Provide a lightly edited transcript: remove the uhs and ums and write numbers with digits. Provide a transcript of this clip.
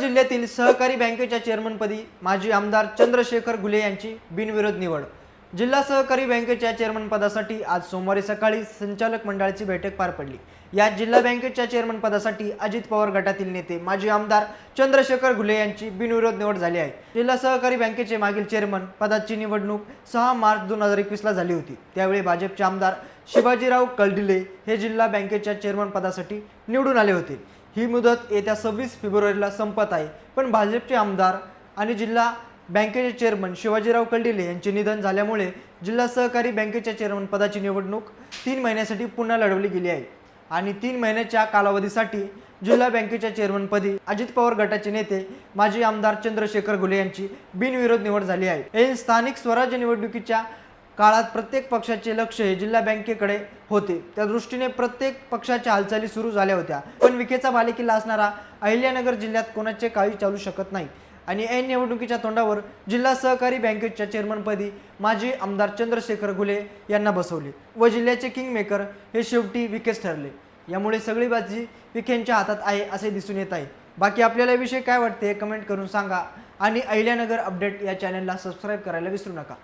जिल्ह्यातील सहकारी बँकेच्या चेअरमनपदी माजी आमदार चंद्रशेखर घुले यांची बिनविरोध निवड। जिल्हा सहकारी बँकेच्या चेअरमनपदासाठी आज सोमवारी सकाळी संचालक मंडळाची बैठक पार पडली। यात जिल्हा बँकेच्या चेअरमनपदासाठी अजित पवार गटातील नेते माजी आमदार चंद्रशेखर घुले यांची बिनविरोध निवड झाली आहे। जिल्हा सहकारी बँकेचे मागील चेअरमन पदाची निवडणूक 6 मार्च 2021 ला झाली होती। त्यावेळी भाजपचे आमदार शिवाजीराव कलडिले हे जिल्हा बँकेच्या चेअरमन पदासाठी निवडून आले होते। ही मुदत येत्या 26 फेब्रुवारीला संपत आहे, पण भाजपचे आमदार आणि जिल्हा बँकेचे चेअरमन शिवाजीराव कलडिले यांचे निधन झाल्यामुळे जिल्हा सहकारी बँकेच्या चेअरमन पदाची निवडणूक 3 महिन्यासाठी पुन्हा लढवली गेली आहे आणि 3 महिन्याच्या कालावधीसाठी जिल्हा बँकेच्या चेअरमनपदी अजित पवार गटाचे नेते माजी आमदार चंद्रशेखर घुले यांची बिनविरोध निवड झाली आहे। हे स्थानिक स्वराज्य निवडणुकीच्या काळात प्रत्येक पक्षाचे लक्ष हे जिल्हा बँकेकडे होते। त्या दृष्टीने प्रत्येक पक्षाच्या हालचाली सुरू झाल्या होत्या, पण विखेचा बालेकिल्ला असणारा अहिल्यानगर जिल्ह्यात कोणाचे काही चालू शकत नाही आणि ऐन निवडणुकीच्या तोंडावर जिल्हा सहकारी बँकेच्या चेअरमनपदी माजी आमदार चंद्रशेखर घुले यांना बसवले व जिल्ह्याचे किंगमेकर हे शेवटी विखेच ठरले। यामुळे सगळी बाजी विखेंच्या हातात आहे असे दिसून येत आहे। बाकी आपल्याला विषय काय वाटते कमेंट करून सांगा आणि अहिल्यानगर अपडेट या चॅनलला सबस्क्राईब करायला विसरू नका।